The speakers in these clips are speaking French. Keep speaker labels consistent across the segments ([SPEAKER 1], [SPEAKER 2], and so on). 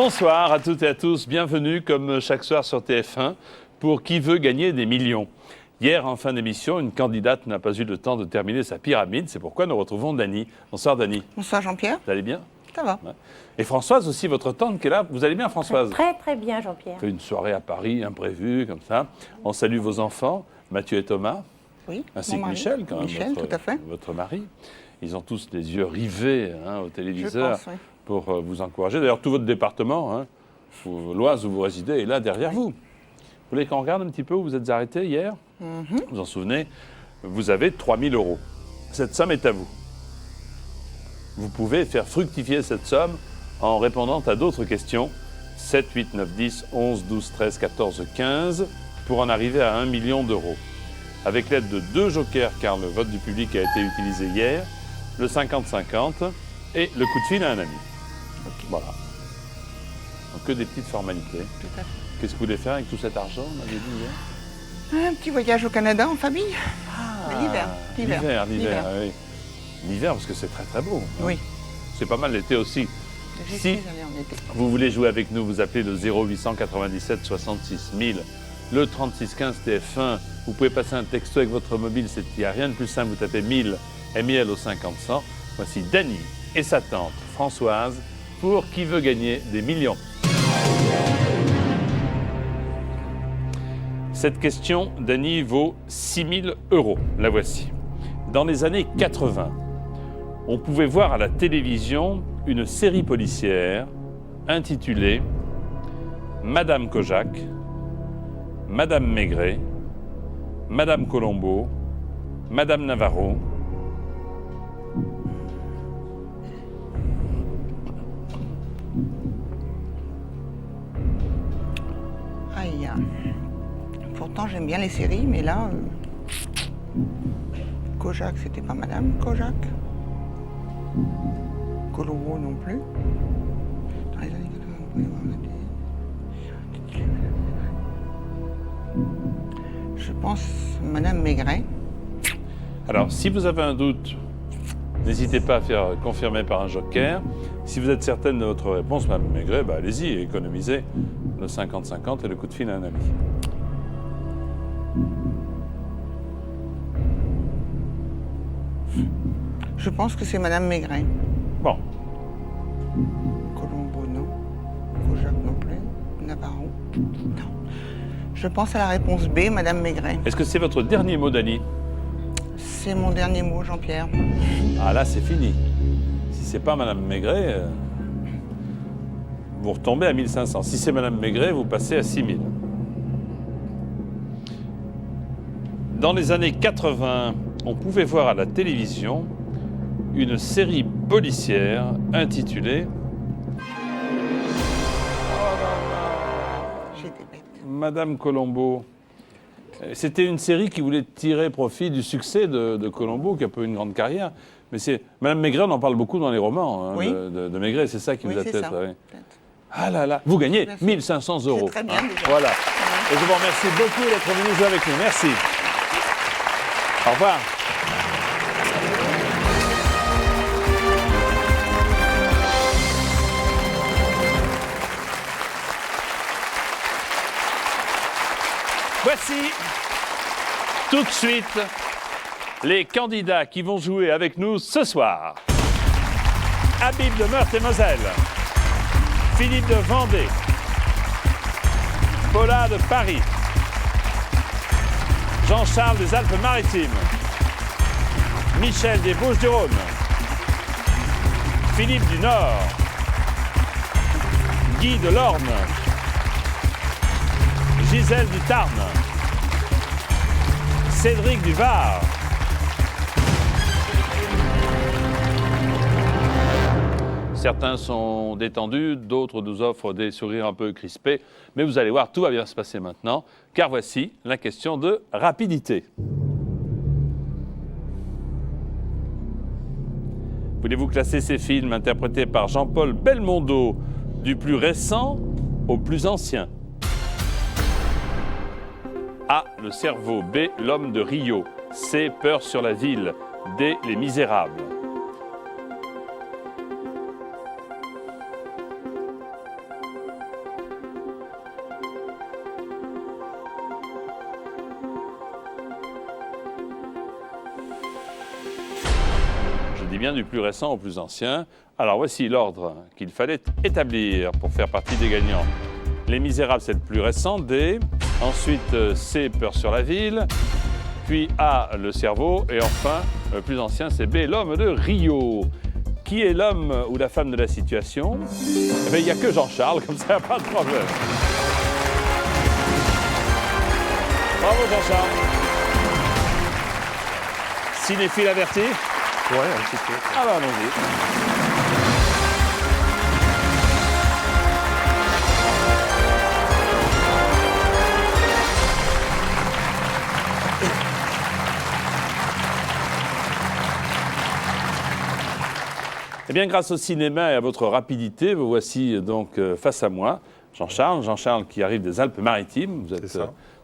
[SPEAKER 1] Bonsoir à toutes et à tous, bienvenue comme chaque soir sur TF1 pour Qui veut gagner des millions. Hier, en fin d'émission, une candidate n'a pas eu le temps de terminer sa pyramide, c'est pourquoi nous retrouvons Dany. Bonsoir Dany.
[SPEAKER 2] Bonsoir Jean-Pierre.
[SPEAKER 1] Vous allez bien?
[SPEAKER 2] Ça va.
[SPEAKER 1] Ouais. Et Françoise aussi, votre tante qui est là. Vous allez bien Françoise?
[SPEAKER 3] Très très bien Jean-Pierre.
[SPEAKER 1] On fait une soirée à Paris imprévue, comme ça. On salue vos enfants, Mathieu et Thomas,
[SPEAKER 2] Oui.
[SPEAKER 1] ainsi
[SPEAKER 2] mon
[SPEAKER 1] que
[SPEAKER 2] mari.
[SPEAKER 1] Michel, quand même,
[SPEAKER 2] Michel, tout à fait.
[SPEAKER 1] votre mari. Ils ont tous les yeux rivés au téléviseur
[SPEAKER 2] Je pense, oui.
[SPEAKER 1] pour vous encourager. D'ailleurs, tout votre département, l'Oise où vous résidez, est là derrière vous. Vous voulez qu'on regarde un petit peu où vous êtes arrêté hier? Vous vous en souvenez? Vous avez 3 000 €. Cette somme est à vous. Vous pouvez faire fructifier cette somme en répondant à d'autres questions. 7, 8, 9, 10, 11, 12, 13, 14, 15, pour en arriver à 1 million d'euros. Avec l'aide de 2 jokers, car le vote du public a été utilisé hier, le 50-50 et le coup de fil à un ami.
[SPEAKER 2] Ok.
[SPEAKER 1] Voilà. Donc que des petites formalités.
[SPEAKER 2] Tout à fait.
[SPEAKER 1] Qu'est-ce que vous voulez faire avec tout cet argent, on m'avait dit hier?
[SPEAKER 2] Un petit voyage au Canada en famille. L'hiver.
[SPEAKER 1] L'hiver, oui. L'hiver, parce que c'est très très beau. hein.
[SPEAKER 2] Oui.
[SPEAKER 1] C'est pas mal l'été aussi.
[SPEAKER 2] J'ai
[SPEAKER 1] Si
[SPEAKER 2] été allée en été.
[SPEAKER 1] vous voulez jouer avec nous, vous appelez le 0897 66 000, le 36 15 TF1. Vous pouvez passer un texto avec votre mobile, il n'y a rien de plus simple, vous tapez 1000, MIL au 50 100. Voici Dany et sa tante Françoise pour Qui veut gagner des millions. Cette question, Dany, vaut 6 000 €. La voici. Dans les années 80, on pouvait voir à la télévision une série policière intitulée Madame Kojak, Madame Maigret, Madame Colombo, Madame Navarro.
[SPEAKER 2] Aïe. Pourtant, j'aime bien les séries, mais là... Kojak, c'était pas Madame Kojak. Colombo non plus. Dans les années 80, on pouvait voir Je pense Madame Maigret.
[SPEAKER 1] Alors, si vous avez un doute, n'hésitez pas à faire confirmer par un joker. Si vous êtes certaine de votre réponse, Madame Maigret, allez-y, économisez le 50-50 et le coup de fil à un ami.
[SPEAKER 2] Je pense que c'est Madame Maigret.
[SPEAKER 1] Bon,
[SPEAKER 2] Colombo, non. Kojak non plus. Navarro, non. Je pense à la réponse B, Madame Maigret.
[SPEAKER 1] est-ce que c'est votre dernier mot, Dany?
[SPEAKER 2] C'est mon dernier mot, Jean-Pierre.
[SPEAKER 1] Ah là, c'est fini. Si c'est pas Madame Maigret, vous retombez à 1500. Si c'est Madame Maigret, vous passez à 6000. Dans les années 80, on pouvait voir à la télévision une série policière intitulée
[SPEAKER 2] J'étais bête.
[SPEAKER 1] Madame Colombo. C'était une série qui voulait tirer profit du succès de Colombo, qui a pas eu une grande carrière. Mais c'est Madame Maigret, on en parle beaucoup dans les romans
[SPEAKER 2] Oui.
[SPEAKER 1] de Maigret, c'est ça qui
[SPEAKER 2] Oui,
[SPEAKER 1] vous a
[SPEAKER 2] c'est
[SPEAKER 1] peut-être.
[SPEAKER 2] ça.
[SPEAKER 1] Ouais.
[SPEAKER 2] Peut-être.
[SPEAKER 1] Ah là là, vous gagnez
[SPEAKER 2] Merci.
[SPEAKER 1] 1500 €.
[SPEAKER 2] C'est très bien, déjà.
[SPEAKER 1] Voilà. Et je vous remercie beaucoup d'être venu jouer avec nous. Merci. Au revoir. Voici tout de suite les candidats qui vont jouer avec nous ce soir. Habib de Meurthe-et-Moselle, Philippe de Vendée, Paula de Paris, Jean-Charles des Alpes-Maritimes, Michel des Bouches-du-Rhône, Philippe du Nord, Guy de l'Orne, Gisèle du Tarn, Cédric du Var, certains sont détendus, d'autres nous offrent des sourires un peu crispés, mais vous allez voir, tout va bien se passer maintenant, car voici la question de rapidité. Voulez-vous classer ces films interprétés par Jean-Paul Belmondo du plus récent au plus ancien? A. Le cerveau. B. L'homme de Rio. C. Peur sur la ville. D. Les Misérables. dis bien du plus récent au plus ancien. Alors voici l'ordre qu'il fallait établir pour faire partie des gagnants. Les Misérables, c'est le plus récent, D. Ensuite, C, Peur sur la ville. Puis A, Le Cerveau. Et enfin, le plus ancien, c'est B, L'Homme de Rio. Qui est l'homme ou la femme de la situation? Eh bien, il n'y a que Jean-Charles, comme ça, pas de problème. Bravo Jean-Charles. Cinéphile averti?
[SPEAKER 3] Ouais, un petit peu.
[SPEAKER 1] Ah bah allons-y. Eh bien, grâce au cinéma et à votre rapidité, vous voici donc face à moi. Jean-Charles qui arrive des Alpes-Maritimes. Vous êtes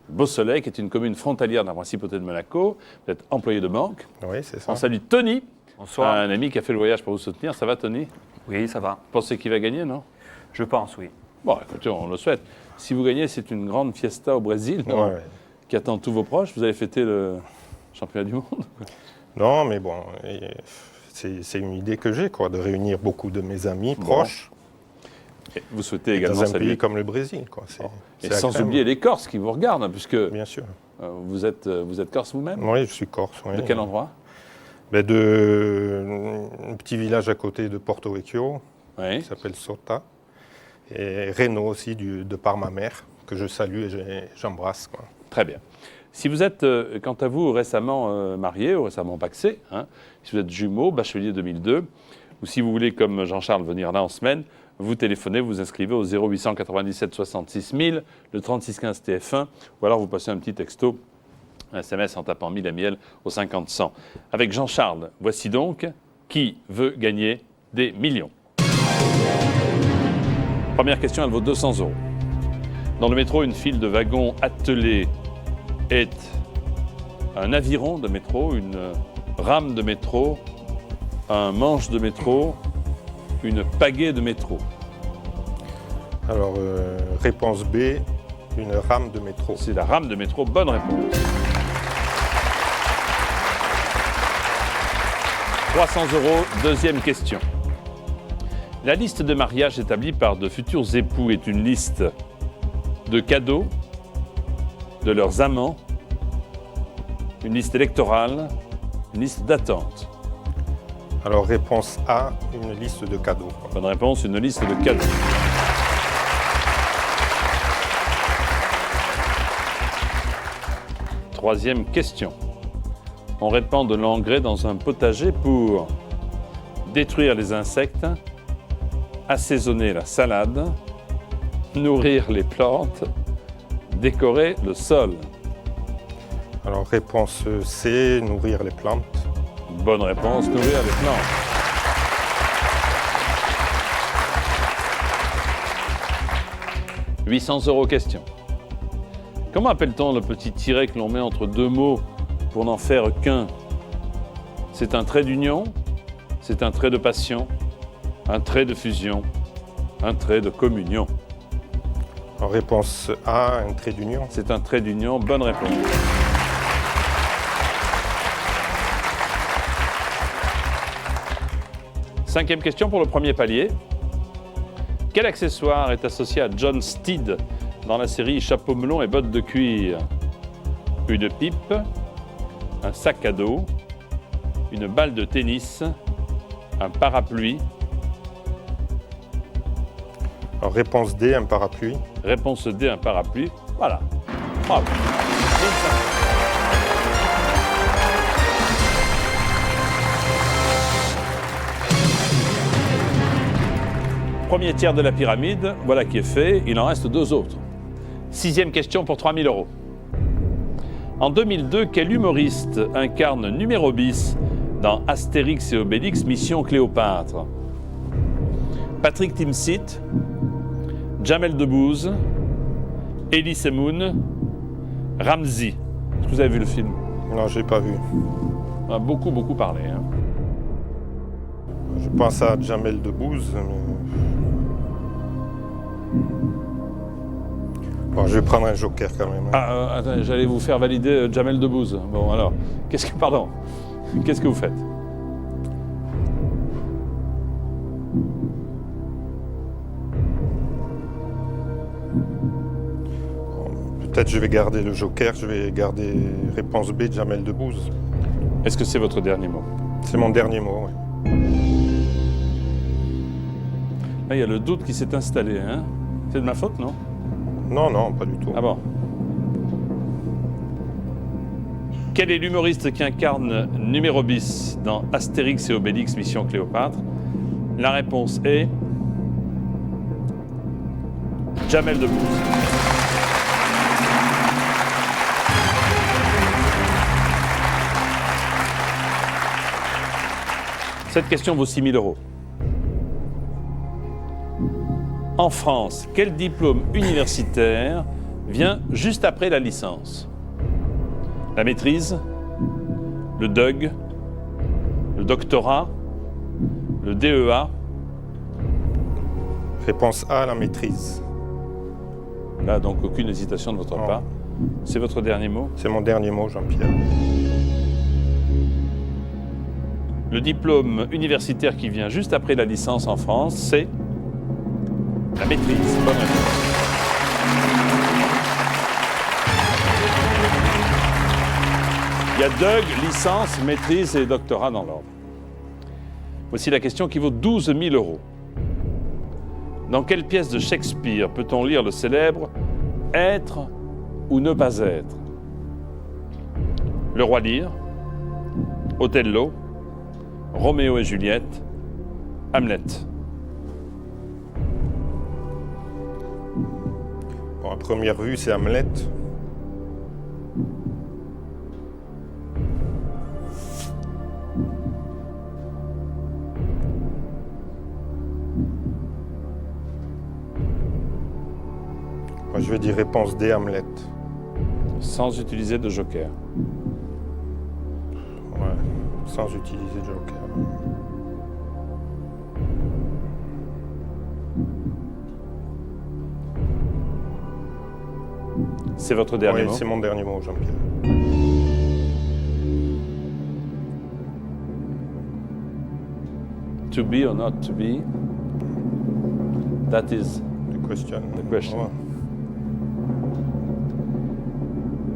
[SPEAKER 1] Beausoleil, qui est une commune frontalière de la principauté de Monaco. Vous êtes employé de banque.
[SPEAKER 3] Oui, c'est ça.
[SPEAKER 1] On salue Tony.
[SPEAKER 4] Bonsoir.
[SPEAKER 1] Un ami qui a fait le voyage pour vous soutenir. Ça va, Tony?
[SPEAKER 4] Oui, ça va.
[SPEAKER 1] Vous pensez qu'il va gagner, non?
[SPEAKER 4] Je pense, oui.
[SPEAKER 1] Bon, écoutez, on le souhaite. Si vous gagnez, c'est une grande fiesta au Brésil, non?
[SPEAKER 3] Ouais.
[SPEAKER 1] Qui attend tous vos proches. Vous allez fêter le championnat du monde?
[SPEAKER 3] Non, mais bon, c'est une idée que j'ai, quoi, de réunir beaucoup de mes amis proches.
[SPEAKER 1] Et vous souhaitez également
[SPEAKER 3] dans un
[SPEAKER 1] saluer...
[SPEAKER 3] pays comme le Brésil, quoi.
[SPEAKER 1] Et sans oublier les Corses qui vous regardent, hein, puisque
[SPEAKER 3] Bien sûr.
[SPEAKER 1] Vous êtes Corse vous-même?
[SPEAKER 3] Oui, je suis corse. Oui.
[SPEAKER 1] De quel endroit?
[SPEAKER 3] Un petit village à côté de Porto Vecchio,
[SPEAKER 1] Oui.
[SPEAKER 3] qui s'appelle Sota. Et Reno aussi, de par ma mère, que je salue et j'embrasse, quoi.
[SPEAKER 1] Très bien. Si vous êtes, quant à vous, récemment marié ou récemment pacsé, hein, si vous êtes jumeaux, bachelier 2002, ou si vous voulez, comme Jean-Charles, venir là en semaine, vous téléphonez, vous inscrivez au 0897 66 000, le 3615 TF1, ou alors vous passez un petit texto, un SMS en tapant 1000 à miel au 50 100. Avec Jean-Charles, voici donc qui veut gagner des millions. Première question, elle vaut 200 €. Dans le métro, une file de wagons attelés est un aviron de métro, une rame de métro, un manche de métro, une pagaie de métro.
[SPEAKER 3] Alors, réponse B, une rame de métro.
[SPEAKER 1] C'est la rame de métro, bonne réponse. 300 €, deuxième question. La liste de mariage établie par de futurs époux est une liste de cadeaux, de leurs amants, une liste électorale, une liste d'attente.
[SPEAKER 3] Alors, réponse A, une liste de cadeaux, quoi.
[SPEAKER 1] Bonne réponse, une liste de cadeaux. Troisième question. On répand de l'engrais dans un potager pour détruire les insectes, assaisonner la salade, nourrir les plantes, décorer le sol.
[SPEAKER 3] Alors, réponse C, nourrir les plantes.
[SPEAKER 1] Bonne réponse, nourrir les plantes. « 800 € question. Comment appelle-t-on le petit tiret que l'on met entre deux mots pour n'en faire qu'un? C'est un trait d'union, c'est un trait de passion, un trait de fusion, un trait de communion.
[SPEAKER 3] Alors, réponse A, un trait d'union.
[SPEAKER 1] C'est un trait d'union, bonne réponse. Cinquième question pour le premier palier. Quel accessoire est associé à John Steed dans la série Chapeau melon et bottes de cuir? Une pipe, un sac à dos, une balle de tennis, un parapluie.
[SPEAKER 3] Alors, réponse D, un parapluie.
[SPEAKER 1] Réponse D, un parapluie. Voilà. Bravo. Premier tiers de la pyramide, voilà qui est fait. Il en reste deux autres. Sixième question pour 3 000 €. En 2002, quel humoriste incarne numéro bis dans Astérix et Obélix, Mission Cléopâtre? Patrick Timsit, Jamel Debbouze, Elie Semoun, Ramzy. Est-ce que vous avez vu le film?
[SPEAKER 3] Non, je n'ai pas vu.
[SPEAKER 1] On a beaucoup parlé. Hein.
[SPEAKER 3] Je pense à Jamel Debbouze. Mais... Bon, je vais prendre un joker quand même. Hein.
[SPEAKER 1] Ah, attendez, j'allais vous faire valider Jamel Debbouze. Bon, alors, qu'est-ce que vous faites?
[SPEAKER 3] Peut-être je vais garder le joker, je vais garder réponse B de Jamel Debbouze.
[SPEAKER 1] Est-ce que c'est votre dernier mot?
[SPEAKER 3] C'est mon dernier mot, oui.
[SPEAKER 1] Là, il y a le doute qui s'est installé. Hein? C'est de ma faute, non?
[SPEAKER 3] Non, non, pas du tout.
[SPEAKER 1] Ah bon? Quel est l'humoriste qui incarne Numéro bis dans Astérix et Obélix Mission Cléopâtre? La réponse est Jamel Debbouze. Cette question vaut 6 000 €. En France, quel diplôme universitaire vient juste après la licence? La maîtrise, le DUG, le doctorat, le DEA.
[SPEAKER 3] Réponse A, la maîtrise.
[SPEAKER 1] Là, donc, aucune hésitation de votre
[SPEAKER 3] Non.
[SPEAKER 1] part. C'est votre dernier mot?
[SPEAKER 3] C'est mon dernier mot, Jean-Pierre.
[SPEAKER 1] Le diplôme universitaire qui vient juste après la licence en France, c'est la maîtrise. Bonne réponse. Il y a DUG, licence, maîtrise et doctorat dans l'ordre. Voici la question qui vaut 12 000 €. Dans quelle pièce de Shakespeare peut-on lire le célèbre « Être ou ne pas être » Le Roi Lear, Othello, Roméo et Juliette, Hamlet.
[SPEAKER 3] Bon, à première vue, c'est Hamlet. Moi, je vais dire réponse D, Hamlet.
[SPEAKER 1] Sans utiliser de joker.
[SPEAKER 3] Ouais, sans utiliser de joker.
[SPEAKER 1] C'est votre dernier
[SPEAKER 3] Oui,
[SPEAKER 1] mot?
[SPEAKER 3] c'est mon dernier mot, Jean-Pierre.
[SPEAKER 1] To be or not to be, that is
[SPEAKER 3] The question.
[SPEAKER 1] the question.
[SPEAKER 3] Ouais.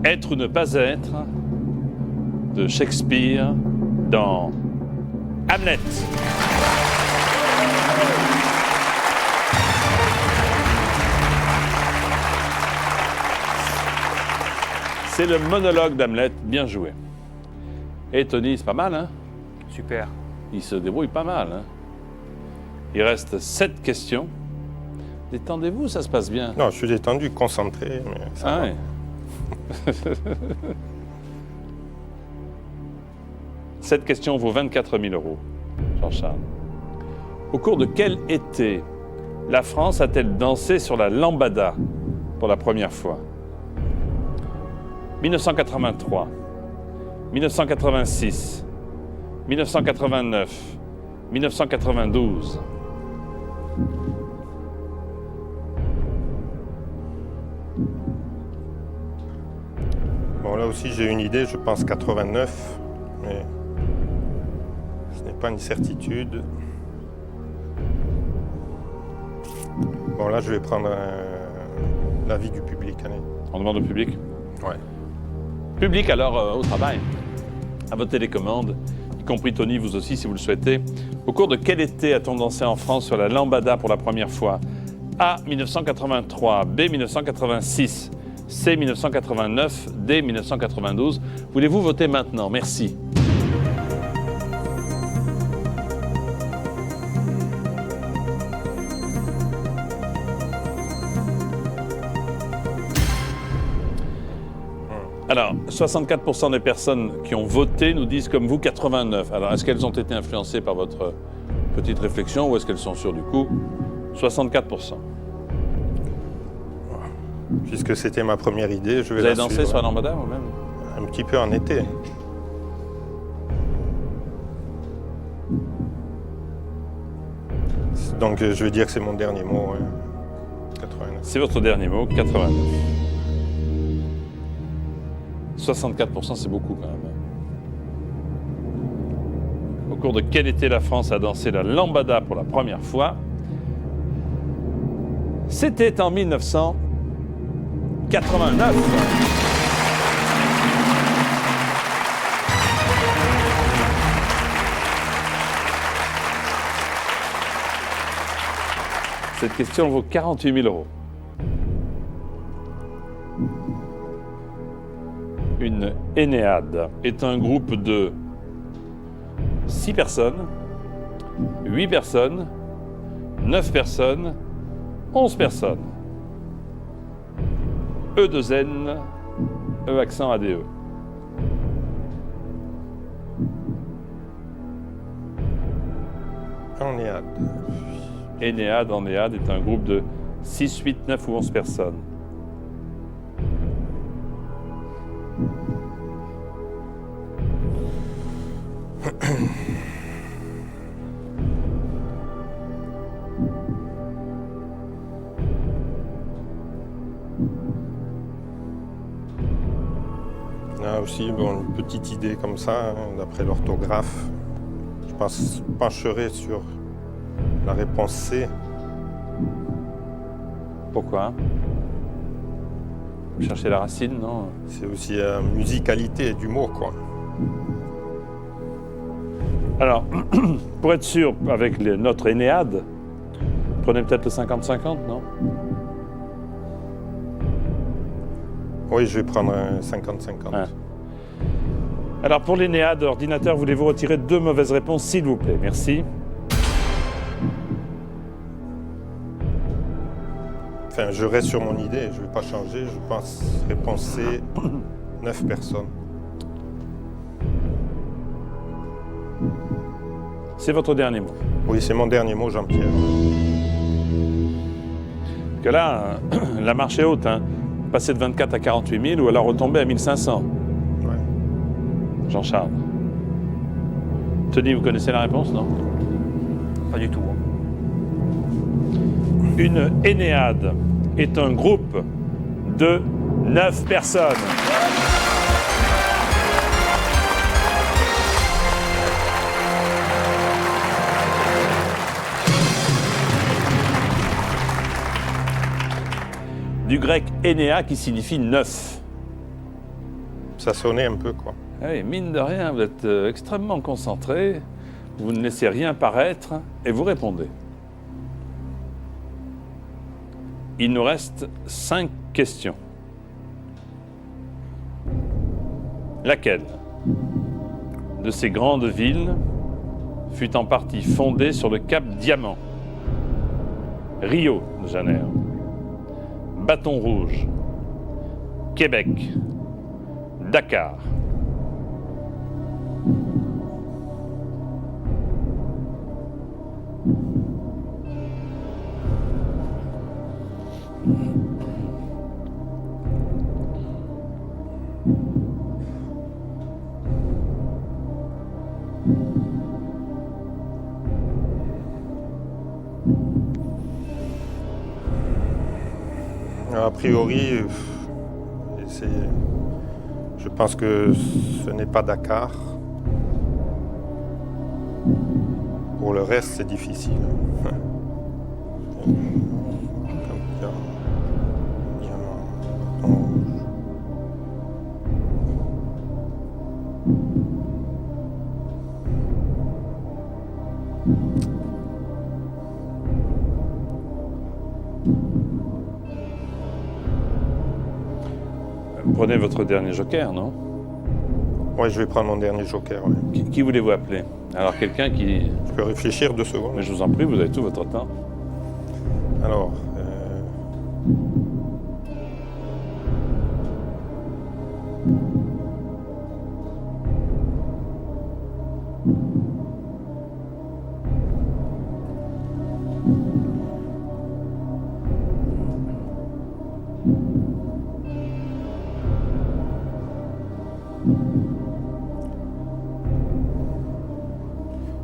[SPEAKER 1] Être ou ne pas être de Shakespeare dans Hamlet. C'est le monologue d'Hamlet, bien joué. Et Tony, c'est pas mal, hein?
[SPEAKER 4] Super.
[SPEAKER 1] Il se débrouille pas mal, hein? Il reste 7 questions. Détendez-vous, ça se passe bien.
[SPEAKER 3] Non, je suis détendu, concentré, mais ça
[SPEAKER 1] Ah
[SPEAKER 3] va.
[SPEAKER 1] ouais. Cette question vaut 24 000 €, Jean-Charles. Au cours de quel été la France a-t-elle dansé sur la lambada pour la première fois? 1983, 1986, 1989, 1992.
[SPEAKER 3] Bon, là aussi, j'ai une idée, je pense 89, mais ce n'est pas une certitude. Bon, là, je vais prendre l'avis du public. Allez.
[SPEAKER 1] On demande au public.
[SPEAKER 3] Ouais.
[SPEAKER 1] Public, alors, au travail, à votre télécommande, y compris Tony, vous aussi, si vous le souhaitez. Au cours de quel été a-t-on dansé en France sur la lambada pour la première fois? A. 1983, B. 1986, C. 1989, D. 1992. Voulez-vous voter maintenant? Merci. Alors, 64% des personnes qui ont voté nous disent comme vous 89. Alors, est-ce qu'elles ont été influencées par votre petite réflexion ou est-ce qu'elles sont sûres du coup? 64%.
[SPEAKER 3] Puisque c'était ma première idée, je vais
[SPEAKER 1] Vous avez
[SPEAKER 3] la
[SPEAKER 1] dansé
[SPEAKER 3] suivre.
[SPEAKER 1] sur la lambada vous-même?
[SPEAKER 3] Un petit peu en été. Donc je vais dire que c'est mon dernier mot. 89.
[SPEAKER 1] C'est votre dernier mot, 89. 64%, c'est beaucoup quand même. Au cours de quel été la France a dansé la lambada pour la première fois? C'était en 1986. 89. Cette question vaut 48 000 euros. Une Énéade est un groupe de 6 personnes, 8 personnes, 9 personnes, 11 personnes. E2N, E accent ADE.
[SPEAKER 3] Enéade.
[SPEAKER 1] Énéade, Enéade est un groupe de 6, 8, 9 ou 11 personnes.
[SPEAKER 3] Là aussi, bon, une petite idée comme ça, hein, d'après l'orthographe. Je pencherai sur la réponse C.
[SPEAKER 1] Pourquoi? Vous cherchez la racine, non?
[SPEAKER 3] C'est aussi la musicalité du mot, quoi.
[SPEAKER 1] Alors, pour être sûr, avec notre Énéade, prenez peut-être le 50-50, non?
[SPEAKER 3] Oui, je vais prendre un 50-50.
[SPEAKER 1] Ouais. Alors, pour l'Énéade, ordinateur, voulez-vous retirer 2 mauvaises réponses, s'il vous plaît? Merci.
[SPEAKER 3] Enfin, je reste sur mon idée, je ne vais pas changer. Je pense réponse C, 9 personnes.
[SPEAKER 1] C'est votre dernier mot.
[SPEAKER 3] Oui, c'est mon dernier mot, Jean-Pierre.
[SPEAKER 1] Que là, la marche est haute, hein. Passer de 24 à 48 000 ou alors retomber à 1500.
[SPEAKER 3] Ouais.
[SPEAKER 1] Jean-Charles. Tony, vous connaissez la réponse, non?
[SPEAKER 4] Pas du tout.
[SPEAKER 1] Une Énéade est un groupe de 9 personnes. Du grec Énéa qui signifie 9.
[SPEAKER 3] Ça sonnait un peu, quoi.
[SPEAKER 1] Ah oui, mine de rien, vous êtes extrêmement concentré, vous ne laissez rien paraître et vous répondez. Il nous reste 5 questions. Laquelle de ces grandes villes fut en partie fondée sur le cap Diamant? Rio de Janeiro, Bâton Rouge, Québec, Dakar.
[SPEAKER 3] A priori, je pense que ce n'est pas Dakar. Pour le reste, c'est difficile.
[SPEAKER 1] Prenez votre dernier joker, non?
[SPEAKER 3] Oui, je vais prendre mon dernier joker. Ouais.
[SPEAKER 1] Qui voulez-vous appeler? Alors quelqu'un qui...
[SPEAKER 3] Je peux réfléchir 2 secondes.
[SPEAKER 1] Mais je vous en prie, vous avez tout votre temps.
[SPEAKER 3] Alors,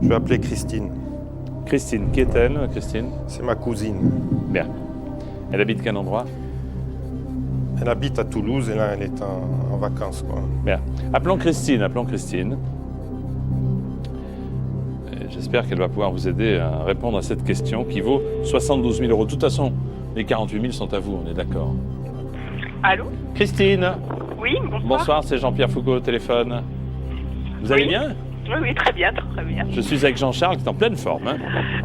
[SPEAKER 3] je vais appeler Christine.
[SPEAKER 1] Christine, qui est-elle, Christine?
[SPEAKER 3] C'est ma cousine.
[SPEAKER 1] Bien. Elle habite quel endroit?
[SPEAKER 3] Elle habite à Toulouse et là, elle est en vacances, quoi.
[SPEAKER 1] Bien. Appelons Christine, appelons Christine. J'espère qu'elle va pouvoir vous aider à répondre à cette question qui vaut 72 000 euros. De toute façon, les 48 000 sont à vous, on est d'accord?
[SPEAKER 5] Allô?
[SPEAKER 1] Christine,
[SPEAKER 5] Oui, bonsoir.
[SPEAKER 1] bonsoir, c'est Jean-Pierre Foucault au téléphone. Vous allez
[SPEAKER 5] Oui.
[SPEAKER 1] bien?
[SPEAKER 5] Oui, très bien, très bien.
[SPEAKER 1] Je suis avec Jean-Charles qui est en pleine forme. Hein.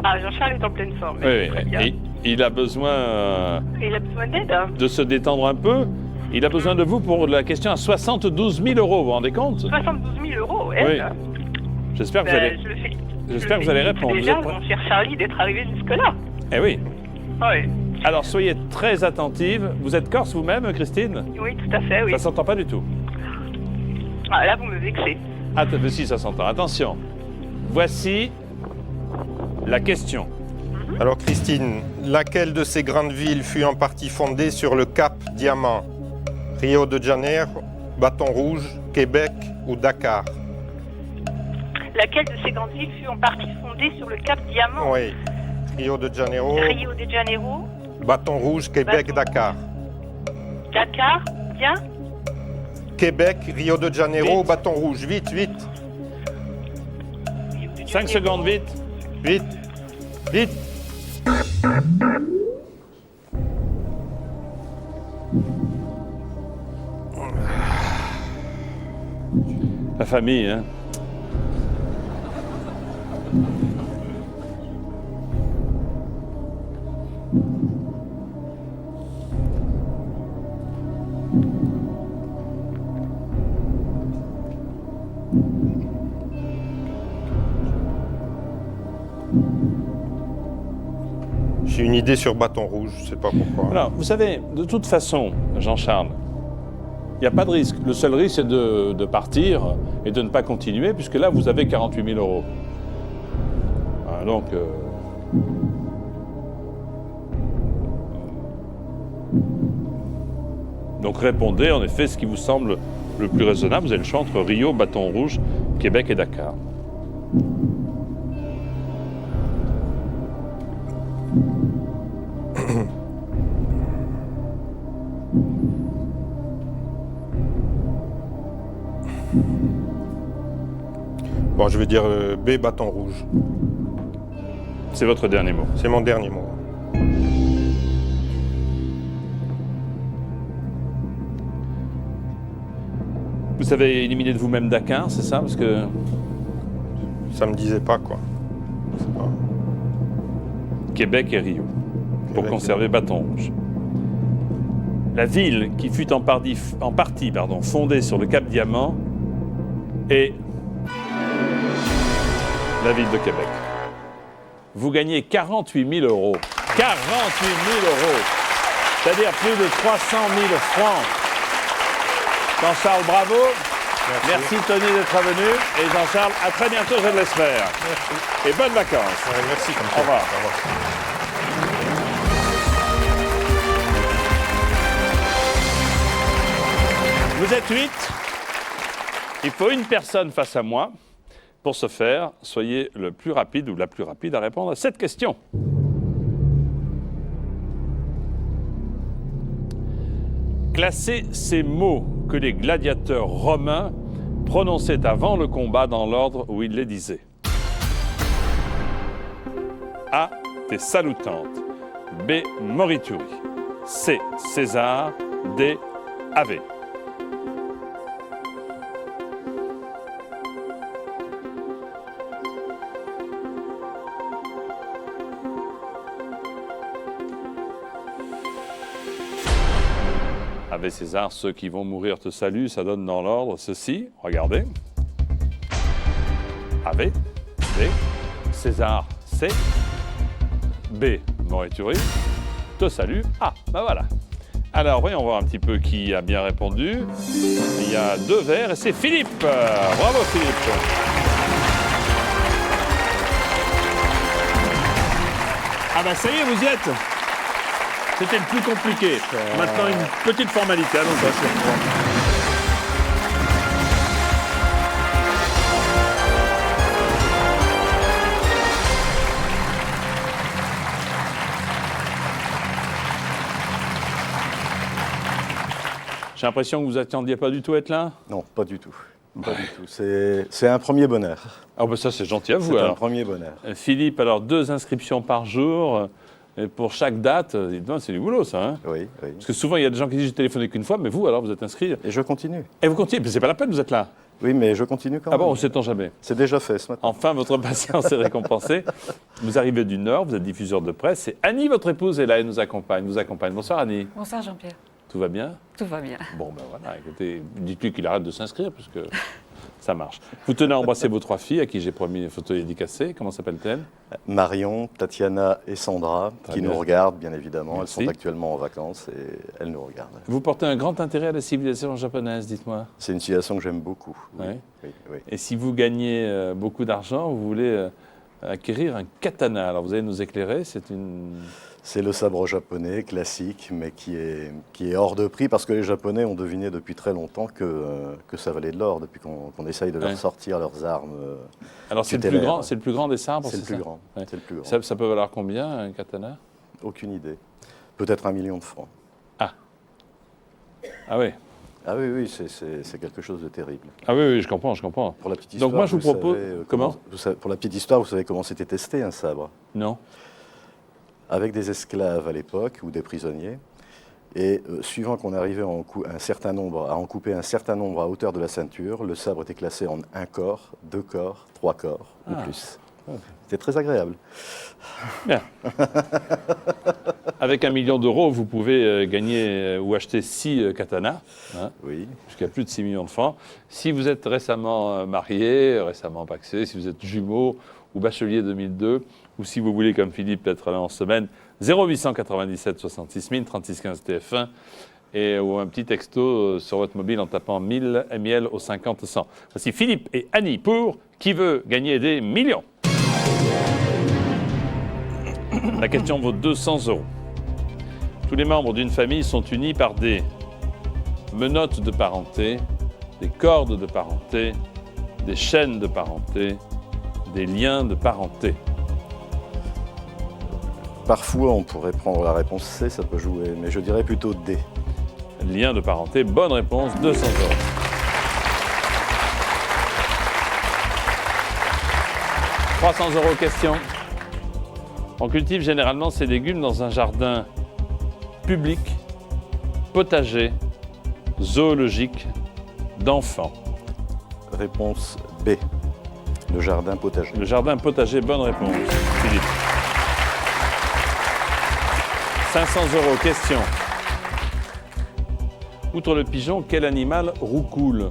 [SPEAKER 5] Ah, Jean-Charles est en pleine forme.
[SPEAKER 1] Oui,
[SPEAKER 5] Très bien.
[SPEAKER 1] et il a besoin
[SPEAKER 5] Il a besoin d'aide, hein.
[SPEAKER 1] de se détendre un peu. Il a besoin de vous pour la question à 72 000 euros, vous vous rendez compte?
[SPEAKER 5] 72 000 euros,
[SPEAKER 1] Oui.
[SPEAKER 5] aide.
[SPEAKER 1] J'espère que vous
[SPEAKER 5] Ben,
[SPEAKER 1] allez...
[SPEAKER 5] je le fais.
[SPEAKER 1] J'espère que vous
[SPEAKER 5] Je le
[SPEAKER 1] allez
[SPEAKER 5] félicite
[SPEAKER 1] répondre. Vous
[SPEAKER 5] Déjà,
[SPEAKER 1] êtes prêts?
[SPEAKER 5] mon cher Charlie, d'être arrivé jusque-là.
[SPEAKER 1] Eh oui.
[SPEAKER 5] Oui.
[SPEAKER 1] Alors, soyez très attentive. Vous êtes corse vous-même, Christine?
[SPEAKER 5] Oui, tout à fait, oui.
[SPEAKER 1] Ça s'entend pas du tout.
[SPEAKER 5] Ah, là, vous me vexez.
[SPEAKER 1] Mais si, ça s'entend. Attention. Voici la question.
[SPEAKER 3] Alors Christine, laquelle de ces grandes villes fut en partie fondée sur le Cap Diamant? Rio de Janeiro, Bâton Rouge, Québec ou Dakar?
[SPEAKER 5] Laquelle de ces grandes villes fut en partie fondée sur le Cap Diamant?
[SPEAKER 3] Oui. Rio de Janeiro,
[SPEAKER 5] Rio de Janeiro,
[SPEAKER 3] Bâton Rouge, Québec,
[SPEAKER 5] Bâton-
[SPEAKER 3] Dakar.
[SPEAKER 5] Dakar, bien.
[SPEAKER 3] Québec, Rio de Janeiro,
[SPEAKER 1] Vite.
[SPEAKER 3] Bâton Rouge. Vite, vite,
[SPEAKER 5] Rio de
[SPEAKER 1] 5
[SPEAKER 5] Janeiro.
[SPEAKER 1] secondes, vite.
[SPEAKER 3] vite, vite.
[SPEAKER 1] La famille, hein.
[SPEAKER 3] J'ai une idée sur Bâton Rouge, je sais pas pourquoi.
[SPEAKER 1] Alors, vous savez, de toute façon, Jean-Charles, il n'y a pas de risque. Le seul risque, c'est de partir et de ne pas continuer, puisque là, vous avez 48 000 euros. Ah, donc, répondez, en effet, ce qui vous semble le plus raisonnable. Vous avez le choix entre Rio, Bâton Rouge, Québec et Dakar.
[SPEAKER 3] Bon, je vais dire B, Bâton Rouge.
[SPEAKER 1] C'est votre dernier mot.
[SPEAKER 3] C'est mon dernier mot.
[SPEAKER 1] Vous avez éliminé de vous-même Dakar, c'est ça? Parce que
[SPEAKER 3] Ça me disait pas, quoi. Je sais pas.
[SPEAKER 1] Québec et Rio, pour
[SPEAKER 3] Québec
[SPEAKER 1] conserver Bâton Rouge. La ville qui fut en partie fondée sur le Cap Diamant est la ville de Québec. Vous gagnez 48 000 euros. 48 000 euros, c'est-à-dire plus de 300 000 francs. Jean-Charles, bravo. Merci Tony d'être venu. Et Jean-Charles, à très bientôt, je l'espère.
[SPEAKER 3] Merci.
[SPEAKER 1] Et bonnes vacances.
[SPEAKER 3] Ouais, merci comme ça.
[SPEAKER 1] Au revoir.
[SPEAKER 3] Au revoir.
[SPEAKER 1] Vous êtes 8. Il faut une personne face à moi. Pour ce faire, soyez le plus rapide ou la plus rapide à répondre à cette question. Classez ces mots que les gladiateurs romains prononçaient avant le combat dans l'ordre où ils les disaient. A. Des salutantes. B. Morituri. C. César. D. Ave. Ave César, ceux qui vont mourir te saluent, ça donne dans l'ordre ceci, regardez. Ave, D, César, C, B, Morituri, te salue, A. Ben voilà. Alors, voyons voir un petit peu qui a bien répondu. Il y a 2 verres et c'est Philippe. Bravo Philippe. Ah ben ça y est, vous y êtes. C'était le plus compliqué. Maintenant, une petite formalité. Allons, ça, j'ai l'impression que vous attendiez pas du tout à être là.
[SPEAKER 6] Non, pas du tout. Pas du tout. C'est un premier bonheur.
[SPEAKER 1] Ah ben ça, c'est gentil à vous.
[SPEAKER 6] C'est un
[SPEAKER 1] Alors.
[SPEAKER 6] premier bonheur.
[SPEAKER 1] Philippe, alors 2 inscriptions par jour. Et pour chaque date, dites-moi, c'est du boulot, ça. Hein
[SPEAKER 6] Oui, oui.
[SPEAKER 1] parce que souvent, il y a des gens qui disent j'ai téléphoné qu'une fois, mais vous, alors, vous êtes inscrit.
[SPEAKER 6] Et je continue.
[SPEAKER 1] Et vous continuez, mais c'est pas la peine, vous êtes là.
[SPEAKER 6] Oui, mais je continue quand
[SPEAKER 1] Ah
[SPEAKER 6] même.
[SPEAKER 1] bon, on ne sait-on jamais.
[SPEAKER 6] C'est déjà fait ce matin.
[SPEAKER 1] Enfin, votre patience est récompensée. Vous arrivez du Nord, vous êtes diffuseur de presse. Et Annie, votre épouse, est là et nous accompagne. Bonsoir, Annie.
[SPEAKER 7] Bonsoir Jean-Pierre.
[SPEAKER 1] Tout va bien?
[SPEAKER 7] Tout va bien.
[SPEAKER 1] Bon, ben voilà, écoutez, dites-lui qu'il arrête de s'inscrire, parce que ça marche. Vous tenez à embrasser vos 3 filles, à qui j'ai promis une photo dédicacée. Comment s'appellent-elles?
[SPEAKER 6] Marion, Tatiana et Sandra,
[SPEAKER 1] Très
[SPEAKER 6] qui
[SPEAKER 1] bien.
[SPEAKER 6] nous regardent, bien évidemment.
[SPEAKER 1] Merci.
[SPEAKER 6] Elles sont actuellement en vacances et elles nous regardent.
[SPEAKER 1] Vous portez un grand intérêt à la civilisation japonaise, dites-moi.
[SPEAKER 6] C'est une civilisation que j'aime beaucoup. Oui,
[SPEAKER 1] Ouais.
[SPEAKER 6] oui, oui.
[SPEAKER 1] Et si vous gagnez beaucoup d'argent, vous voulez acquérir un katana. Alors vous allez nous éclairer,
[SPEAKER 6] C'est le sabre japonais classique, mais qui est hors de prix parce que les Japonais ont deviné depuis très longtemps que ça valait de l'or, depuis qu'on essaye de
[SPEAKER 1] Ouais.
[SPEAKER 6] leur sortir leurs armes.
[SPEAKER 1] Alors c'est le
[SPEAKER 6] tutélaires.
[SPEAKER 1] plus grand des sabres,
[SPEAKER 6] C'est le plus
[SPEAKER 1] ça
[SPEAKER 6] grand.
[SPEAKER 1] Ouais.
[SPEAKER 6] C'est le plus grand.
[SPEAKER 1] Ça peut valoir combien, un katana?
[SPEAKER 6] Aucune idée. Peut-être 1 million de francs.
[SPEAKER 1] Ah oui.
[SPEAKER 6] Ah oui, oui, c'est quelque chose de terrible.
[SPEAKER 1] Ah oui, je comprends.
[SPEAKER 6] Pour la petite histoire,
[SPEAKER 1] Donc moi, je vous propose...
[SPEAKER 6] savez,
[SPEAKER 1] Comment
[SPEAKER 6] pour la petite histoire, vous savez comment c'était testé un sabre?
[SPEAKER 1] Non.
[SPEAKER 6] Avec des esclaves à l'époque ou des prisonniers. Et suivant qu'on arrivait à en couper un certain nombre à hauteur de la ceinture, le sabre était classé en 1 corps, 2 corps, 3 corps ou plus. C'était très agréable.
[SPEAKER 1] Bien. Avec 1 million d'euros, vous pouvez gagner ou acheter 6 katanas, hein,
[SPEAKER 6] Oui.
[SPEAKER 1] jusqu'à plus de 6 millions de francs. Si vous êtes récemment marié, récemment pacsé, si vous êtes jumeau ou bachelier 2002, ou si vous voulez, comme Philippe, être là en semaine, 0897 66 000, 36 15 TF1, et ou un petit texto sur votre mobile en tapant 1000 ML au 50 100. Voici Philippe et Annie pour Qui veut gagner des millions? La question vaut 200 €. Tous les membres d'une famille sont unis par des menottes de parenté, des cordes de parenté, des chaînes de parenté, des liens de parenté.
[SPEAKER 6] Parfois, on pourrait prendre la réponse C, ça peut jouer, mais je dirais plutôt D.
[SPEAKER 1] Liens de parenté, bonne réponse, 200 €. « 300 € question. On cultive généralement ces légumes dans un jardin public, potager, zoologique, d'enfants.
[SPEAKER 6] Réponse B. Le jardin potager.
[SPEAKER 1] Le jardin potager, bonne réponse. Philippe. 500 €, question. Outre le pigeon, quel animal roucoule?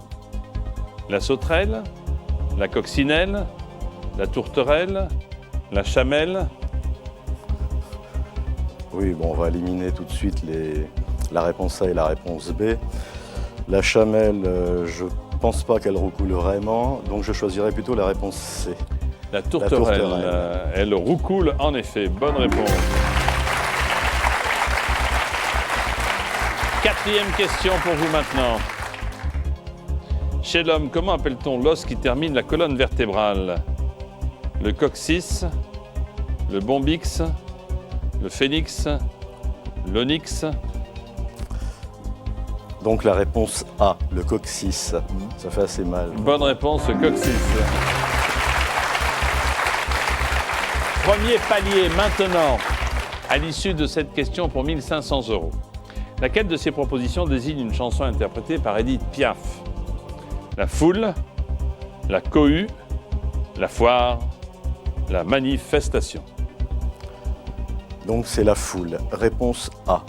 [SPEAKER 1] La sauterelle, la coccinelle, la tourterelle, la chamelle?
[SPEAKER 6] Oui, bon, on va éliminer tout de suite la réponse A et la réponse B. La chamelle, je pense pas qu'elle roucoule vraiment, donc je choisirais plutôt la réponse C.
[SPEAKER 1] La tourterelle, elle roucoule en effet. Bonne réponse. 4e question pour vous maintenant. Chez l'homme, comment appelle-t-on l'os qui termine la colonne vertébrale? Le coccyx, le bombix, le phénix, l'onyx?
[SPEAKER 6] Donc la réponse A, le coccyx. Ça fait assez mal.
[SPEAKER 1] Bonne réponse, le coccyx. Premier palier maintenant, à l'issue de cette question pour 1500 €. Laquelle de ces propositions désigne une chanson interprétée par Édith Piaf? La foule, la cohue, la foire, la manifestation.
[SPEAKER 6] Donc c'est la foule. Réponse A.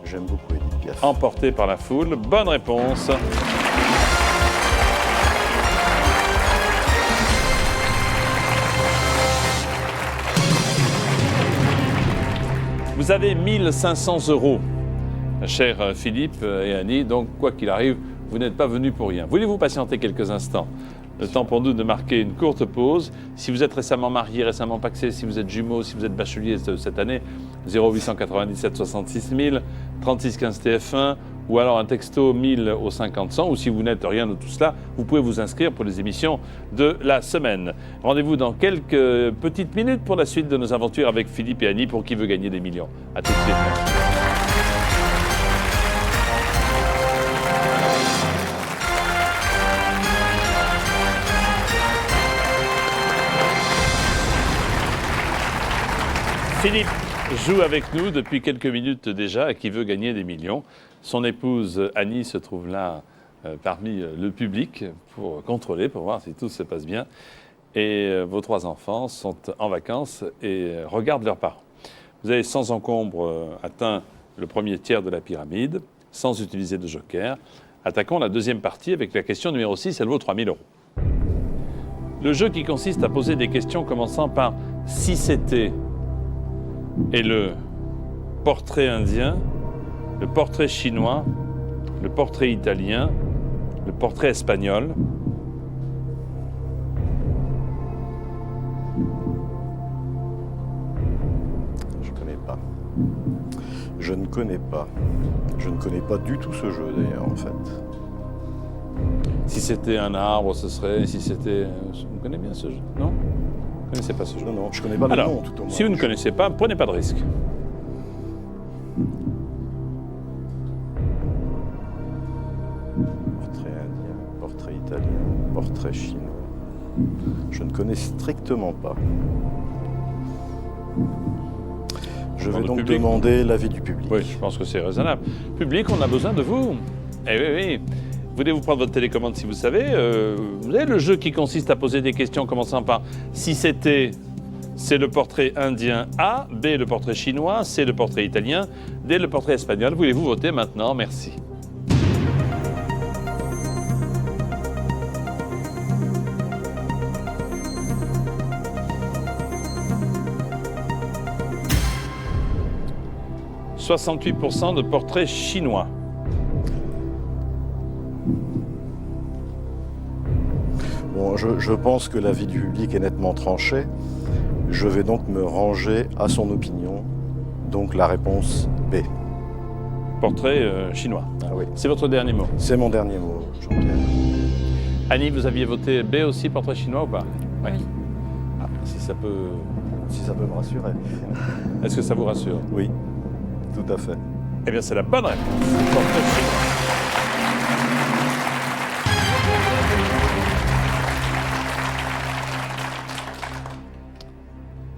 [SPEAKER 6] J'aime beaucoup Édith Piaf.
[SPEAKER 1] Emporté par la foule, bonne réponse. Vous avez 1500 €, cher Philippe et Annie, donc quoi qu'il arrive, vous n'êtes pas venus pour rien. Voulez-vous patienter quelques instants? Le temps pour nous de marquer une courte pause. Si vous êtes récemment marié, récemment pacsé, si vous êtes jumeau, si vous êtes bachelier cette année, 0897 66 000, 36 15 TF1, ou alors un texto 1000 au 50 100, ou si vous n'êtes rien de tout cela, vous pouvez vous inscrire pour les émissions de la semaine. Rendez-vous dans quelques petites minutes pour la suite de nos aventures avec Philippe et Annie pour Qui veut gagner des millions. À tout de suite. Philippe joue avec nous depuis quelques minutes déjà et qui veut gagner des millions. Son épouse Annie se trouve là parmi le public pour contrôler, pour voir si tout se passe bien. Et vos 3 enfants sont en vacances et regardent leurs parents. Vous avez sans encombre atteint le premier tiers de la pyramide, sans utiliser de joker. Attaquons la deuxième partie avec la question numéro 6, elle vaut 3 000 €. Le jeu qui consiste à poser des questions commençant par « si c'était » et le portrait indien, le portrait chinois, le portrait italien, le portrait espagnol.
[SPEAKER 6] Je connais pas. Je ne connais pas. Je ne connais pas du tout ce jeu d'ailleurs en fait.
[SPEAKER 1] Si c'était un arbre, ce serait... Si c'était... Vous connaissez bien ce jeu? Non? Vous ne connaissez pas ce jeu?
[SPEAKER 6] Non, non, je connais pas le
[SPEAKER 1] Alors,
[SPEAKER 6] nom tout au moins.
[SPEAKER 1] si vous ne connaissez pas, prenez pas de risque.
[SPEAKER 6] Portrait indien, portrait italien, portrait chinois. Je ne connais strictement pas. Je vais
[SPEAKER 1] le
[SPEAKER 6] donc
[SPEAKER 1] public.
[SPEAKER 6] demander l'avis du public.
[SPEAKER 1] Oui, je pense que c'est raisonnable. Public, on a besoin de vous. Eh oui, oui. Voulez-vous prendre votre télécommande si vous savez vous avez le jeu qui consiste à poser des questions commençant par « si c'était », c'est le portrait indien A, B, le portrait chinois, C, le portrait italien, D, le portrait espagnol. Voulez-vous voter maintenant? Merci. « 68% de portraits chinois.
[SPEAKER 6] Bon, je pense que l'avis du public est nettement tranché. Je vais donc me ranger à son opinion. Donc la réponse B.
[SPEAKER 1] Portrait chinois.
[SPEAKER 6] Ah oui.
[SPEAKER 1] C'est votre dernier mot.
[SPEAKER 6] C'est mon dernier mot, Jean-Pierre.
[SPEAKER 1] Annie, vous aviez voté B aussi, portrait chinois ou pas? Oui. Ah, si ça peut
[SPEAKER 6] me rassurer.
[SPEAKER 1] Est-ce que ça vous rassure?
[SPEAKER 6] Oui, tout à fait.
[SPEAKER 1] Eh bien, c'est la bonne réponse. Portrait chinois.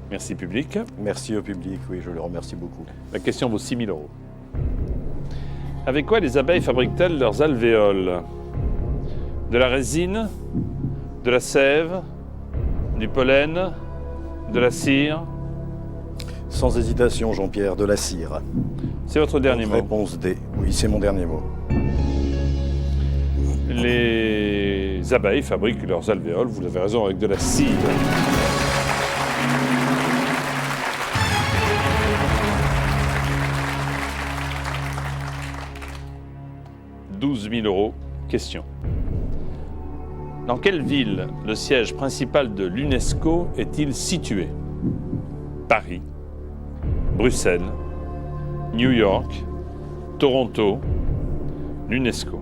[SPEAKER 1] Merci, public.
[SPEAKER 6] Merci au public, oui, je le remercie beaucoup.
[SPEAKER 1] La question vaut 6 000 €. Avec quoi les abeilles fabriquent-elles leurs alvéoles? De la résine, de la sève, du pollen, de la cire?
[SPEAKER 6] Sans hésitation, Jean-Pierre, de la cire.
[SPEAKER 1] C'est votre dernier mot.
[SPEAKER 6] Réponse D. Oui, c'est mon dernier mot.
[SPEAKER 1] Les abeilles fabriquent leurs alvéoles, vous avez raison, avec de la cire. « 12 000 €. Question. Dans quelle ville le siège principal de l'UNESCO est-il situé? Paris, Bruxelles, New York, Toronto, l'UNESCO.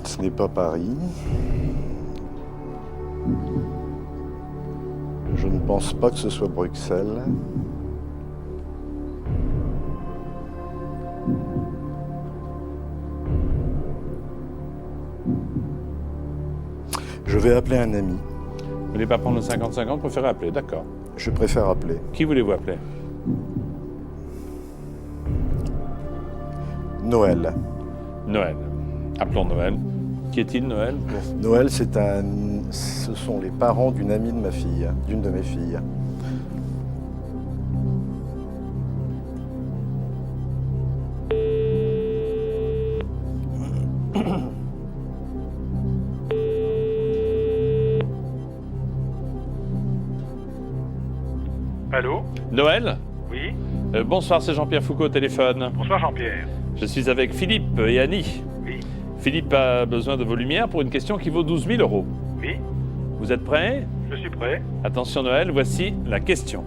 [SPEAKER 6] Ce n'est pas Paris. Je ne pense pas que ce soit Bruxelles. Je vais appeler un ami.
[SPEAKER 1] Vous voulez pas prendre le 50-50, préférez appeler, d'accord.
[SPEAKER 6] Je préfère appeler.
[SPEAKER 1] Qui voulez-vous appeler?
[SPEAKER 6] Noël.
[SPEAKER 1] Noël. Appelons Noël. Qui est-il, Noël?
[SPEAKER 6] Noël, ce sont les parents d'une amie de ma fille, d'une de mes filles.
[SPEAKER 7] Allô?
[SPEAKER 1] Noël?
[SPEAKER 7] Oui?
[SPEAKER 1] Bonsoir, c'est Jean-Pierre Foucault au téléphone.
[SPEAKER 7] Bonsoir Jean-Pierre.
[SPEAKER 1] Je suis avec Philippe et Annie.
[SPEAKER 7] Oui?
[SPEAKER 1] Philippe a besoin de vos lumières pour une question qui vaut 12 000 €.
[SPEAKER 7] Oui?
[SPEAKER 1] Vous êtes prêts?
[SPEAKER 7] Je suis prêt.
[SPEAKER 1] Attention Noël, voici la question.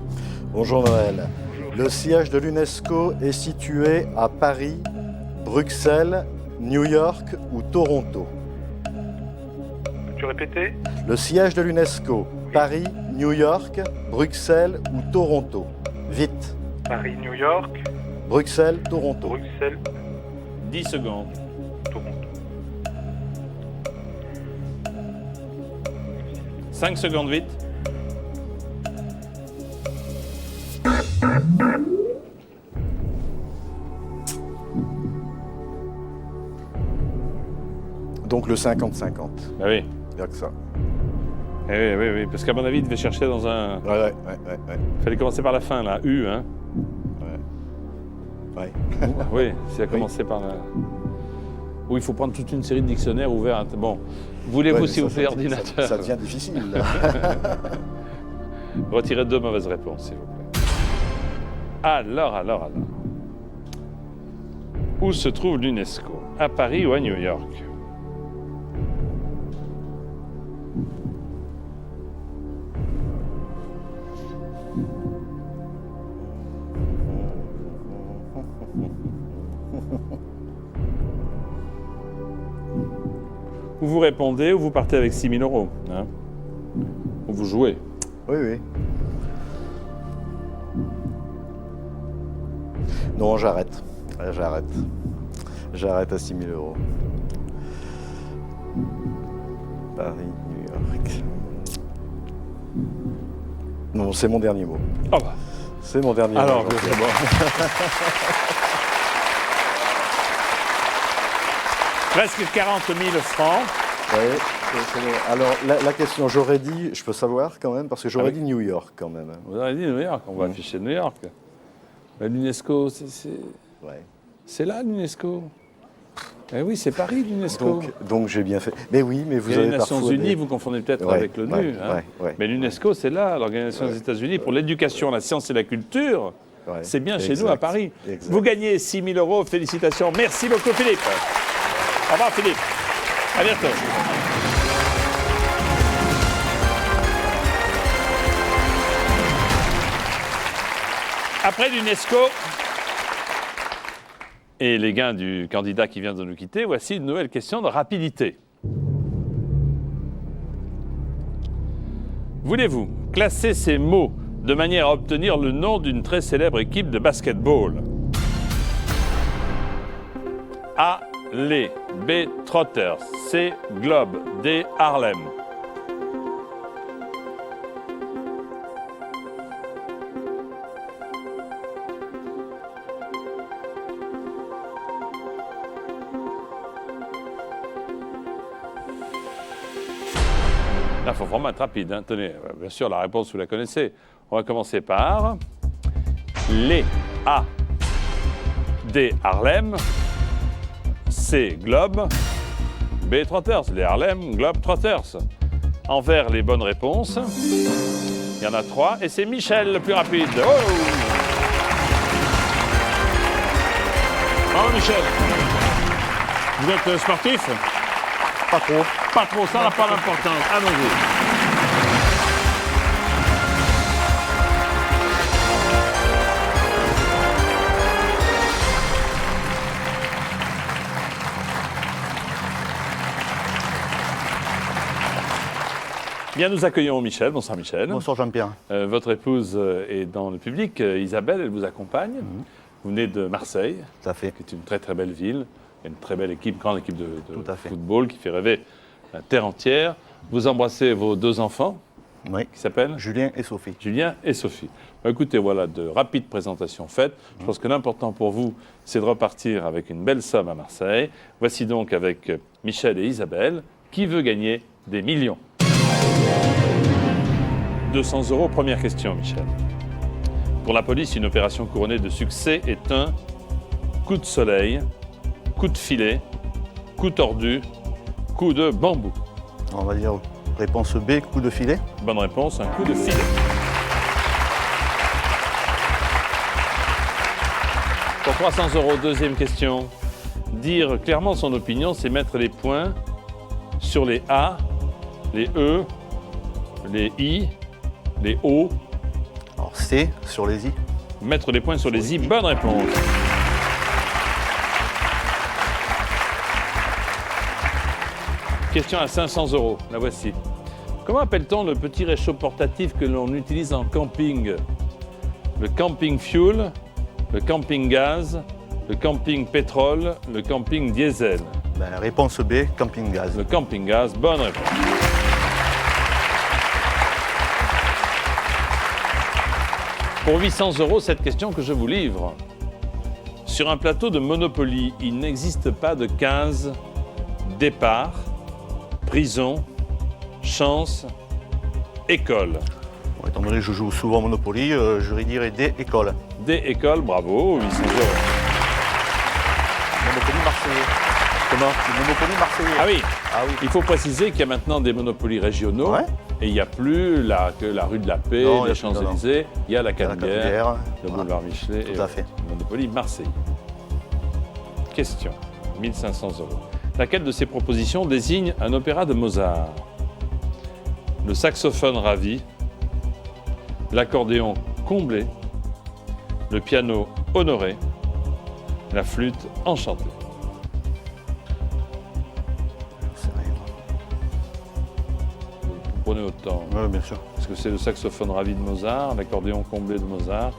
[SPEAKER 6] Bonjour Noël. Le siège de l'UNESCO est situé à Paris, Bruxelles, New York ou Toronto?
[SPEAKER 7] Peux-tu répéter?
[SPEAKER 6] Le siège de l'UNESCO, Paris, New York, Bruxelles ou Toronto? Vite.
[SPEAKER 7] Paris, New York,
[SPEAKER 6] Bruxelles, Toronto.
[SPEAKER 7] Bruxelles,
[SPEAKER 1] 10 secondes.
[SPEAKER 7] Toronto.
[SPEAKER 1] 5 secondes vite.
[SPEAKER 6] Donc le 50-50.
[SPEAKER 1] Ah oui.
[SPEAKER 6] Il n'y a que ça.
[SPEAKER 1] Eh oui, oui, oui, parce qu'à mon avis, il devait chercher dans un...
[SPEAKER 6] Ouais.
[SPEAKER 1] Il fallait commencer par la fin, là. U, hein.
[SPEAKER 6] Ouais.
[SPEAKER 1] Oui, c'est à commencer par la... Où il faut prendre toute une série de dictionnaires ouverts. Bon, voulez-vous,
[SPEAKER 6] Ouais,
[SPEAKER 1] s'il vous
[SPEAKER 6] ça,
[SPEAKER 1] plaît,
[SPEAKER 6] ça-
[SPEAKER 1] ordinateur,
[SPEAKER 6] Ça devient difficile. là.
[SPEAKER 1] retirez 2 mauvaises réponses, s'il vous plaît. Alors. Où se trouve l'UNESCO? À Paris ou à New York? Ou vous répondez, ou vous partez avec 6 000 euros. Hein, ou vous jouez.
[SPEAKER 6] Oui. Non, j'arrête. J'arrête à 6 000 euros. Paris, New York. Non, c'est mon dernier mot.
[SPEAKER 1] Oh bah.
[SPEAKER 6] C'est mon dernier
[SPEAKER 1] Alors,
[SPEAKER 6] mot.
[SPEAKER 1] c'est bon. Presque 40 000 francs.
[SPEAKER 6] Ouais, c'est bon. Alors, la question, j'aurais dit, je peux savoir quand même, parce que j'aurais
[SPEAKER 1] Ah oui.
[SPEAKER 6] dit New York quand même. Hein.
[SPEAKER 1] Vous avez dit New York, on va afficher New York. Mais l'UNESCO,
[SPEAKER 6] Ouais.
[SPEAKER 1] c'est là l'UNESCO. Eh oui, c'est Paris l'UNESCO.
[SPEAKER 6] Donc j'ai bien fait. Mais oui, mais vous
[SPEAKER 1] Il y a
[SPEAKER 6] avez
[SPEAKER 1] les Nations
[SPEAKER 6] parfois
[SPEAKER 1] Unies,
[SPEAKER 6] des-
[SPEAKER 1] vous confondez peut-être
[SPEAKER 6] Ouais,
[SPEAKER 1] avec l'ONU.
[SPEAKER 6] ouais,
[SPEAKER 1] hein.
[SPEAKER 6] ouais.
[SPEAKER 1] Mais l'UNESCO, c'est là, l'Organisation des États-Unis pour l'éducation, la science et la culture.
[SPEAKER 6] Ouais,
[SPEAKER 1] C'est bien chez
[SPEAKER 6] exact,
[SPEAKER 1] nous à Paris.
[SPEAKER 6] exact.
[SPEAKER 1] Vous gagnez 6 000 euros. Félicitations. Merci beaucoup, Philippe. Au revoir, Philippe. À bientôt. Après l'UNESCO et les gains du candidat qui vient de nous quitter, voici une nouvelle question de rapidité. Voulez-vous classer ces mots de manière à obtenir le nom d'une très célèbre équipe de basketball? A. Les. B. Trotters. C. Globe. D. Harlem. Là, il faut vraiment être rapide. Hein. Tenez, bien sûr, la réponse, vous la connaissez. On va commencer par les A. D. Harlem. C. Globe. B. Trotters. Les Harlem Globe Trotters. En vert, les bonnes réponses. Il y en a 3. Et c'est Michel le plus rapide. Oh! Bravo, Michel. Vous êtes sportif?
[SPEAKER 6] Pas trop.
[SPEAKER 1] Pas trop, ça n'a pas d'importance. Allons-y. Bien, nous accueillons Michel. Bonsoir Michel.
[SPEAKER 8] Bonsoir Jean-Pierre.
[SPEAKER 1] Votre épouse est dans le public. Isabelle, elle vous accompagne. Vous venez de Marseille,
[SPEAKER 8] Tout à fait.
[SPEAKER 1] qui est une très très belle ville. Il y a une très belle équipe, grande équipe de
[SPEAKER 8] Tout à fait.
[SPEAKER 1] football qui fait rêver la terre entière. Vous embrassez vos 2 enfants
[SPEAKER 8] Oui.
[SPEAKER 1] qui s'appellent
[SPEAKER 8] Julien et Sophie.
[SPEAKER 1] Julien et Sophie. Bah, écoutez, voilà de rapides présentations faites. Je pense que l'important pour vous, c'est de repartir avec une belle somme à Marseille. Voici donc avec Michel et Isabelle, qui veut gagner des millions. 200 €, première question, Michel. Pour la police, une opération couronnée de succès est un coup de soleil, coup de filet, coup tordu, coup de bambou.
[SPEAKER 8] On va dire réponse B, coup de filet.
[SPEAKER 1] Bonne réponse, un coup de filet. Pour 300 €, deuxième question. Dire clairement son opinion, c'est mettre les points sur les A, les E, les I, les O.
[SPEAKER 8] Alors C, sur les I.
[SPEAKER 1] Mettre les points sur les I, bonne réponse. Question à 500 €, la voici. Comment appelle-t-on le petit réchaud portatif que l'on utilise en camping? le camping fuel, le camping gaz, le camping pétrole, le camping diesel.
[SPEAKER 8] Ben, réponse B, camping gaz.
[SPEAKER 1] Le camping gaz, bonne réponse. Pour 800 €, cette question que je vous livre. Sur un plateau de Monopoly, il n'existe pas de case départ, prison, chance, école.
[SPEAKER 8] Bon, étant donné que je joue souvent au Monopoly, je dirais D, école.
[SPEAKER 1] Des écoles, bravo, 800 €.
[SPEAKER 8] Monopoly marseillais.
[SPEAKER 1] Comment?
[SPEAKER 8] Le Monopoly marseillais.
[SPEAKER 1] Ah oui,
[SPEAKER 8] Ah oui.
[SPEAKER 1] il faut préciser qu'il y a maintenant des monopolies régionaux.
[SPEAKER 8] Ouais.
[SPEAKER 1] Et il n'y a plus que la rue de la Paix,
[SPEAKER 8] Non, il y
[SPEAKER 1] les
[SPEAKER 8] a plus, non, non.
[SPEAKER 1] Champs-Élysées, il y a la
[SPEAKER 8] Il y a la
[SPEAKER 1] Canebière,
[SPEAKER 8] Canebière,
[SPEAKER 1] le
[SPEAKER 8] voilà.
[SPEAKER 1] boulevard Michelet
[SPEAKER 8] Tout à fait.
[SPEAKER 1] le Monopoly Marseille. Question, 1500 €. Laquelle de ces propositions désigne un opéra de Mozart? Le saxophone ravi, l'accordéon comblé, le piano honoré, la flûte enchantée.
[SPEAKER 8] C'est rien.
[SPEAKER 1] Vous prenez votre temps.
[SPEAKER 8] Oui, bien sûr.
[SPEAKER 1] Est-ce que c'est le saxophone ravi de Mozart, l'accordéon comblé de Mozart,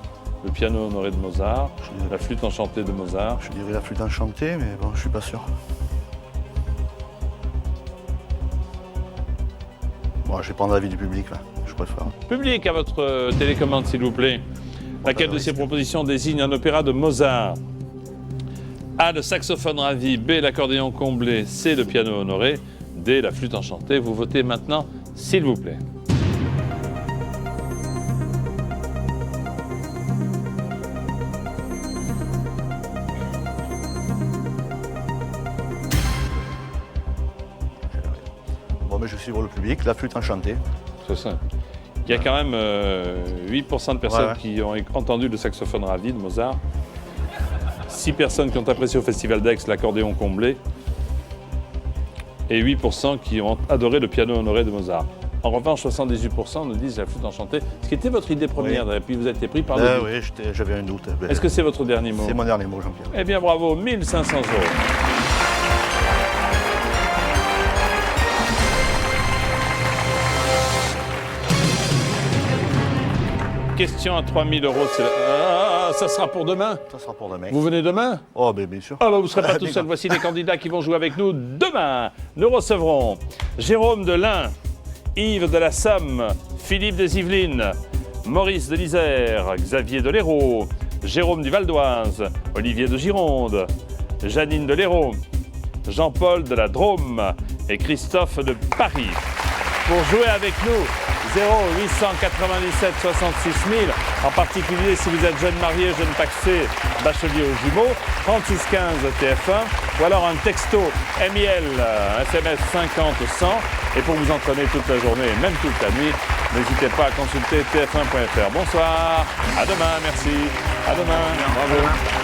[SPEAKER 1] le piano honoré de Mozart, la flûte enchantée de Mozart?
[SPEAKER 8] Je dirais la flûte enchantée, mais bon, je suis pas sûr. Bon, je vais prendre l'avis du public, là. Je préfère.
[SPEAKER 1] Public à votre télécommande, s'il vous plaît. Laquelle de ces propositions désigne un opéra de Mozart? A, le saxophone ravi, B, l'accordéon comblé, C, le piano honoré, D, la flûte enchantée. Vous votez maintenant, s'il vous plaît.
[SPEAKER 8] Bon, mais je suis pour le public, la flûte enchantée.
[SPEAKER 1] C'est ça. Il y a quand même 8% de personnes
[SPEAKER 8] Ouais.
[SPEAKER 1] qui ont entendu le saxophone ravi de Mozart. 6 personnes qui ont apprécié au Festival d'Aix l'accordéon comblé. Et 8% qui ont adoré le piano honoré de Mozart. En revanche, 78% nous disent la flûte enchantée. Ce qui était votre idée première, et puis vous avez été pris par le doute.
[SPEAKER 8] Oui, j'avais un doute. Ben,
[SPEAKER 1] Est-ce que c'est votre dernier mot?
[SPEAKER 8] c'est mon dernier mot, Jean-Pierre.
[SPEAKER 1] Eh bien, bravo, 1500 €. Question à 3000 €. Ça sera pour demain.
[SPEAKER 8] Ça sera pour demain.
[SPEAKER 1] Vous venez demain?
[SPEAKER 8] Oh, ben bien sûr.
[SPEAKER 1] Ah bah vous ne serez pas tout
[SPEAKER 8] Bien
[SPEAKER 1] seul.
[SPEAKER 8] sûr.
[SPEAKER 1] Voici les candidats qui vont jouer avec nous demain. Nous recevrons Jérôme de l'Ain, Yves de la Somme, Philippe des Yvelines, Maurice de l'Isère, Xavier de l'Hérault, Jérôme du Val d'Oise, Olivier de Gironde, Janine de l'Hérault, Jean-Paul de la Drôme et Christophe de Paris. Pour jouer avec nous, 0897 66 000, en particulier si vous êtes jeune marié, jeune pacsé, bachelier aux jumeaux, 3615 TF1, ou alors un texto MIL, SMS 50 100, et pour vous entraîner toute la journée et même toute la nuit, n'hésitez pas à consulter tf1.fr. Bonsoir, à demain, merci, à demain, bravo.